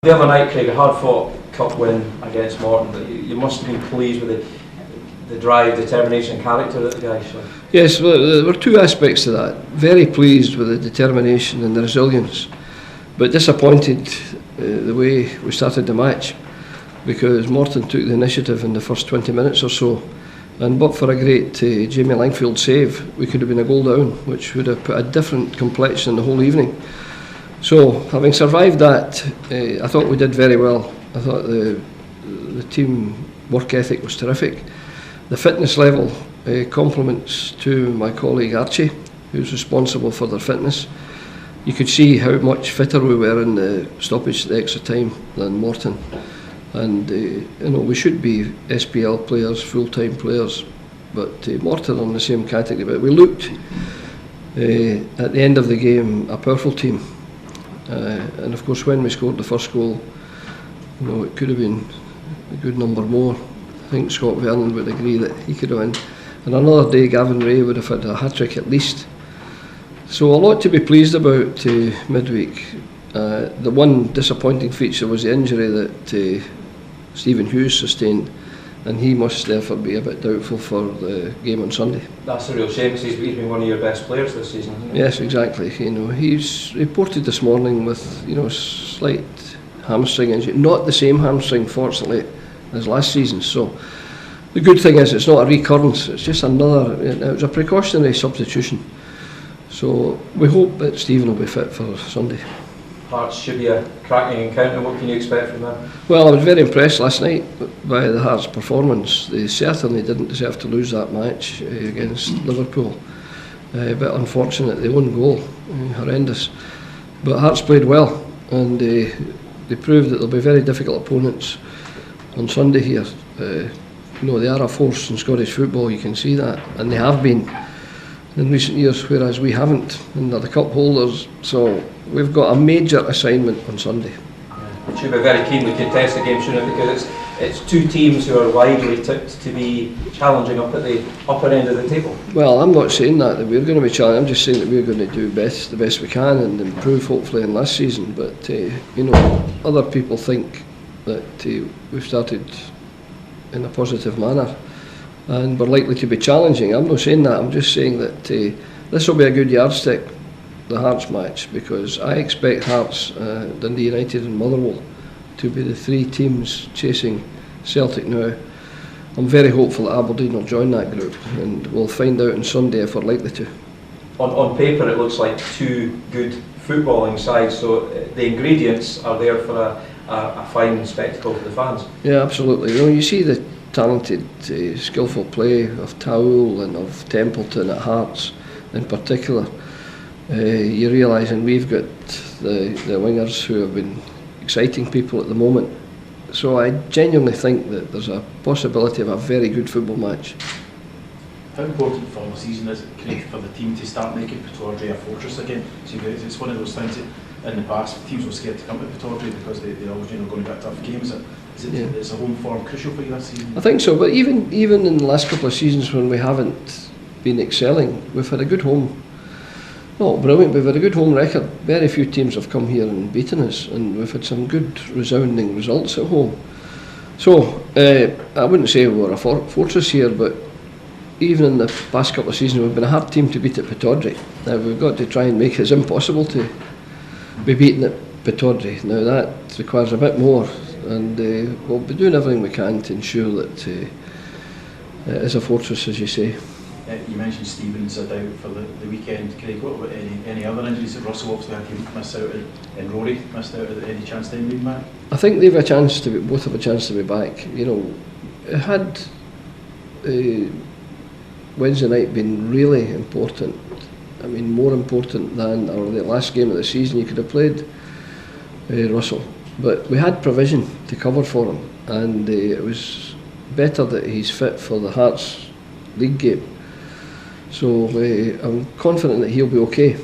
The other night, Craig, a hard-fought cup win against Morton, but you must have been pleased with the drive, determination and character that the guys showed. Yes, well, there were two aspects to that. Very pleased with the determination and the resilience, but disappointed the way we started the match, because Morton took the initiative in the first 20 minutes or so, and but for a great Jamie Langfield save, we could have been a goal down, which would have put a different complexion in the whole evening. So, having survived that, I thought we did very well. I thought the team work ethic was terrific. The fitness level, compliments to my colleague Archie, who's responsible for their fitness. You could see how much fitter we were in the stoppage, the extra time, than Morton. And we should be SPL players, full-time players, but Morton are in the same category. But we looked at the end of the game a powerful team. And of course, when we scored the first goal, it could have been a good number more. I think Scott Vernon would agree that he could have won. And another day, Gavin Ray would have had a hat-trick at least. So a lot to be pleased about midweek. The one disappointing feature was the injury that Stephen Hughes sustained, and he must therefore be a bit doubtful for the game on Sunday. That's a real shame, because he's been one of your best players this season, hasn't he? Yes, exactly. He's reported this morning with slight hamstring injury, not the same hamstring, fortunately, as last season. So the good thing is it's not a recurrence; it's just another. It was a precautionary substitution. So we hope that Stephen will be fit for Sunday. Hearts should be a cracking encounter. What can you expect from them? Well, I was very impressed last night by the Hearts' performance. They certainly didn't deserve to lose that match against Liverpool. But unfortunate, the own goal, horrendous. But Hearts played well, and they proved that they'll be very difficult opponents on Sunday here. They are a force in Scottish football, you can see that, and they have been in recent years, whereas we haven't, and they're the cup holders. So we've got a major assignment on Sunday. It should be very keenly contested game, shouldn't it? Because it's two teams who are widely tipped to be challenging up at the upper end of the table. Well, I'm not saying that we're going to be challenging. I'm just saying that we're going to do the best we can and improve hopefully in last season. But other people think that we've started in a positive manner and we're likely to be challenging. I'm not saying that. I'm just saying that this will be a good yardstick, the Hearts match, because I expect Hearts, Dundee United and Motherwell to be the three teams chasing Celtic now. I'm very hopeful that Aberdeen will join that group, and we'll find out on Sunday if we're likely to. On paper it looks like two good footballing sides, so the ingredients are there for a fine spectacle for the fans. Yeah, absolutely. You see the talented, skillful play of Taul and of Templeton at Hearts in particular. You realise, and we've got the wingers who have been exciting people at the moment. So I genuinely think that there's a possibility of a very good football match. How important for the season is it, Craig, for the team to start making Pittodrie a fortress again? So it's one of those things that in the past teams were scared to come to Pittodrie because they always going to get tough games. Is a home form crucial for you this season? I think so, but even in the last couple of seasons when we haven't been excelling, we've had a good home. Not brilliant, but we've had a good home record. Very few teams have come here and beaten us, and we've had some good resounding results at home. So I wouldn't say we're a fortress here, but even in the past couple of seasons we've been a hard team to beat at Pittodrie. Now we've got to try and make it impossible to be beaten at Pittodrie. Now that requires a bit more, and we'll be doing everything we can to ensure that it is a fortress, as you say. You mentioned Stevens out for the weekend. Craig, what about any other injuries? Russell obviously had to miss out, and Rory missed out. Any chance they being back? I think they've a chance to both have a chance to be back. Had Wednesday night been really important, I mean more important than the last game of the season, you could have played Russell. But we had provision to cover for him, and it was better that he's fit for the Hearts league game. So I'm confident that he'll be okay.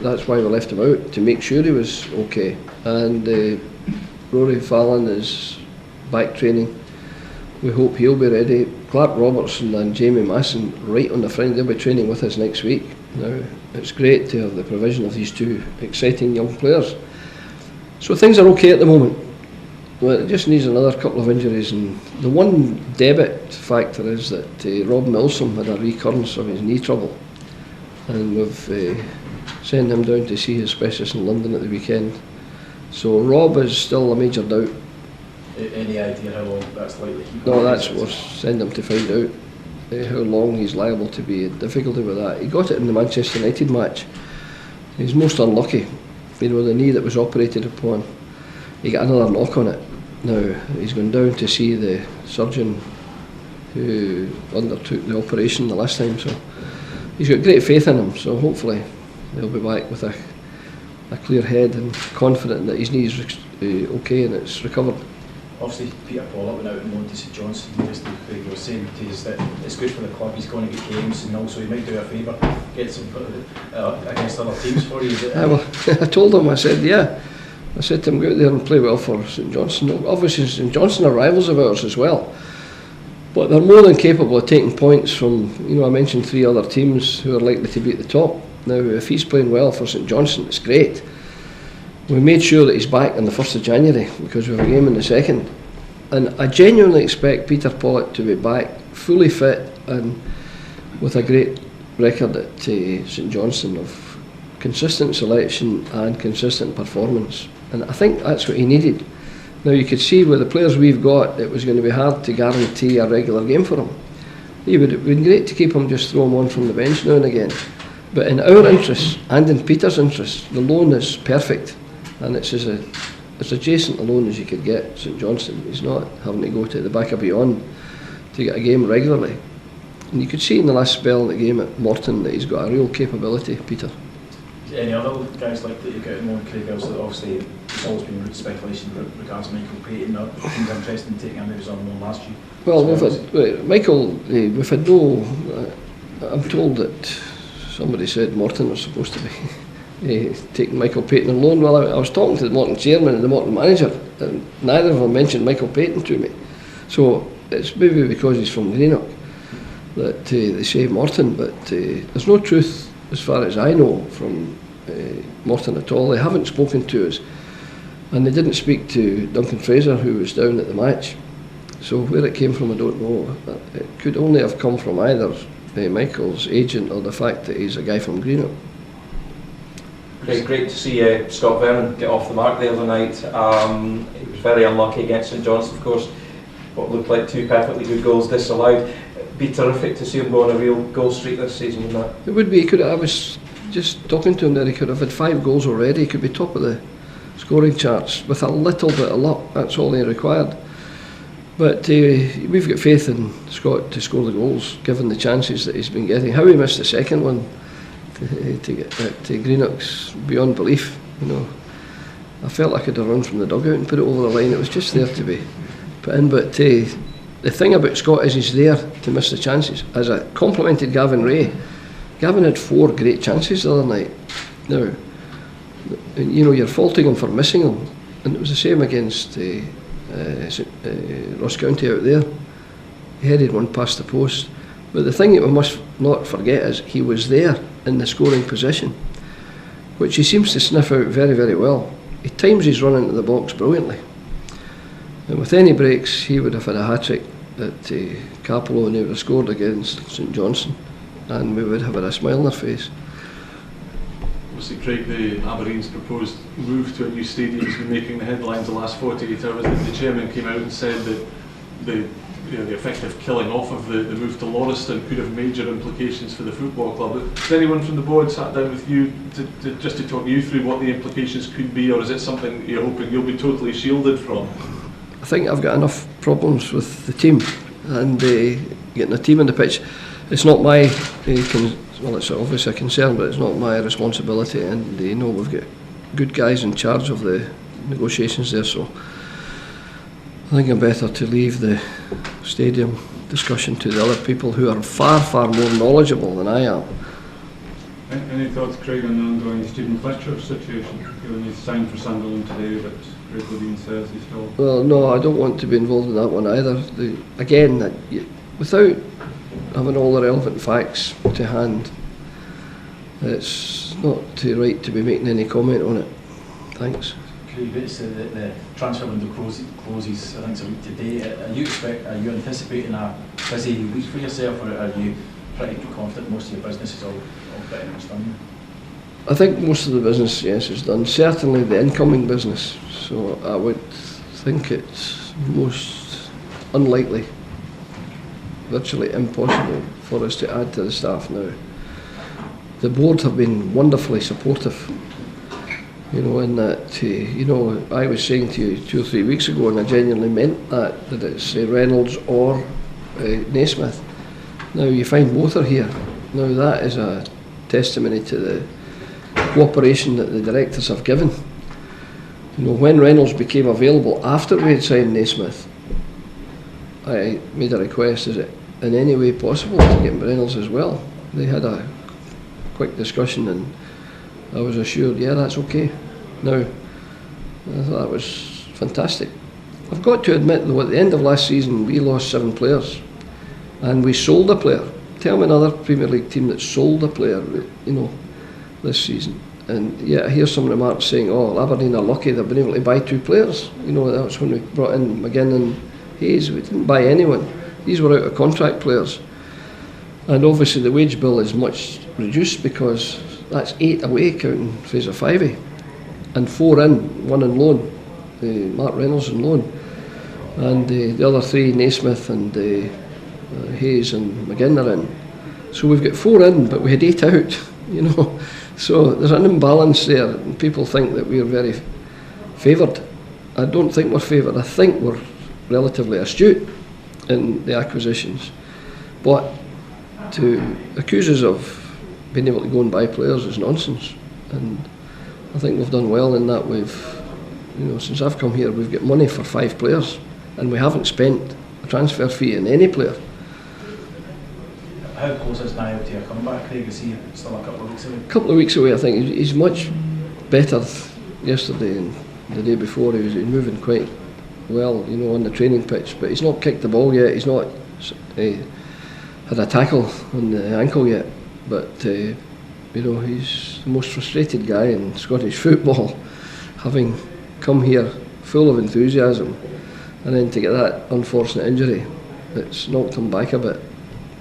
That's why we left him out, to make sure he was okay. And Rory Fallon is back training. We hope he'll be ready. Clark Robertson and Jamie Masson right on the front. They'll be training with us next week. Now, it's great to have the provision of these two exciting young players. So things are okay at the moment. Well, it just needs another couple of injuries, and the one debit factor is that Rob Milsom had a recurrence of his knee trouble, and we've sent him down to see his specialist in London at the weekend. So Rob is still a major doubt. Any idea how long that's likely? No, that's we'll send him to find out how long he's liable to be. Difficulty with that. He got it in the Manchester United match. He's most unlucky. You know, the knee that was operated upon, he got another knock on it. Now he's gone down to see the surgeon who undertook the operation the last time. So he's got great faith in him. So hopefully he'll be back with a clear head and confident that his knee's okay and it's recovered. Obviously, Peter Pollock went out and loaned to St Johnstone yesterday. He was saying to us that it's good for the club, he's going to get games, and also he might do a favour, get some against other teams for you. Well, I told him, I said to him, go out there and play well for St Johnstone. Obviously St Johnstone are rivals of ours as well, but they're more than capable of taking points from, you know, I mentioned 3 other teams who are likely to be at the top. Now if he's playing well for St Johnstone, it's great. We made sure that he's back on the 1st of January because we have a game in the 2nd, and I genuinely expect Peter Pollock to be back fully fit and with a great record at St Johnstone of consistent selection and consistent performance, and I think that's what he needed. Now you could see with the players we've got, it was going to be hard to guarantee a regular game for him. It would have been great to keep him, just throw him on from the bench now and again, but in our interests and in Peter's interests, the loan is perfect. And it's as adjacent a loan as you could get St Johnstone. He's not having to go to the back of beyond to get a game regularly. And you could see in the last spell in the game at Morton that he's got a real capability, Peter. Any other guys like that you get in on, Craig? Obviously, there's always been good speculation regards Michael Payton. It seems interesting taking him, he was on loan last year. Well, we've had no. I'm told that somebody said Morton was supposed to be taking Michael Payton on loan. Well, I was talking to the Morton chairman and the Morton manager, and neither of them mentioned Michael Payton to me. So it's maybe because he's from Greenock that they say Morton, but there's no truth as far as I know from Morton at all. They haven't spoken to us, and they didn't speak to Duncan Fraser, who was down at the match. So where it came from, I don't know. It could only have come from either Michael's agent or the fact that he's a guy from Greenock. Great to see Scott Vernon get off the mark the other night. He was very unlucky against St Johnstone, of course. What looked like 2 perfectly good goals disallowed. It'd be terrific to see him go on a real goal streak this season, wouldn't it? It would be. I was just talking to him there. He could have had 5 goals already. He could be top of the scoring charts with a little bit of luck. That's all he required. But we've got faith in Scott to score the goals, given the chances that he's been getting. How he missed the second one to get at Greenock's beyond belief. You know, I felt I could have run from the dugout and put it over the line. It was just there to be put in. But the thing about Scott is he's there to miss the chances. As I complimented Gavin Ray, Gavin had 4 great chances the other night. Now, you know, you're faulting him for missing them, and it was the same against Ross County out there. He headed one past the post. But the thing that we must not forget is he was there in the scoring position, which he seems to sniff out very, very well. He times his run into the box brilliantly. And with any breaks, he would have had a hat-trick at Capello, and he would have scored against St Johnstone, and we would have had a smile on our face. Obviously, Craig, the Aberdeen's proposed move to a new stadium has been making the headlines the last 48 hours. The chairman came out and said that the effective killing off of the move to Lauriston could have major implications for the football club. Has anyone from the board sat down with you just to talk you through what the implications could be, or is it something you're hoping you'll be totally shielded from? I think I've got enough problems with the team and getting a team on the pitch. It's not my well, it's obviously a concern, but it's not my responsibility, and they know we've got good guys in charge of the negotiations there, so I think I'm better to leave the stadium discussion to the other people who are far, far more knowledgeable than I am. Any thoughts, Craig, on the ongoing Stephen Fletcher situation, given he's signed for Sunderland today, but Craig Levine says he's still... Well, no, I don't want to be involved in that one either. Again, without having all the relevant facts to hand, it's not right to be making any comment on it. Thanks. Okay. the transfer window closes, I think it's a week today. Are you anticipating a busy week for yourself, or are you pretty confident most of your business is all pretty much done? I think most of the business, yes, is done. Certainly the incoming business. So I would think it's most unlikely, virtually impossible for us to add to the staff now. The board have been wonderfully supportive, you know, in that, you know, I was saying to you 2 or 3 weeks ago, and I genuinely meant that it's Reynolds or Naismith. Now you find both are here. Now that is a testimony to the cooperation that the directors have given. You know, when Reynolds became available after we had signed Naismith, I made a request, is it in any way possible to get Reynolds as well? They had a quick discussion and I was assured, yeah, that's okay. Now, I thought that was fantastic. I've got to admit though, at the end of last season we lost 7 players and we sold a player. Tell me another Premier League team that sold a player, you know, this season. And yet I hear some remarks saying, oh, Aberdeen are lucky they've been able to buy 2 players. You know, that's when we brought in McGinn and Hayes. We didn't buy anyone. These were out of contract players. And obviously the wage bill is much reduced because that's 8 away counting Fraser Fivey and 4 in, 1 on loan, Mark Reynolds on loan, and the other 3, Naismith and Hayes and McGinn are in. So we've got 4 in, but we had 8 out, you know. So there's an imbalance there, and people think that we're very favoured. I don't think we're favoured. I think we're relatively astute in the acquisitions. But to accuse us of being able to go and buy players is nonsense. And I think we've done well in that. We've, you know, since I've come here, we've got money for 5 players, and we haven't spent a transfer fee in any player. How close is Niall to a comeback, Craig? Is he still a couple of weeks away? A couple of weeks away, I think. He's much better yesterday and the day before. He was moving quite well, you know, on the training pitch, but he's not kicked the ball yet. He's not had a tackle on the ankle yet. But you know, he's the most frustrated guy in Scottish football, having come here full of enthusiasm, and then to get that unfortunate injury, it's knocked him back a bit.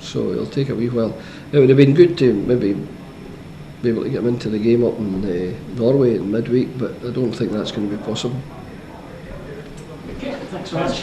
So it'll take a wee while. It would have been good to maybe be able to get him into the game up in Norway in midweek, but I don't think that's going to be possible. Okay, thanks very much.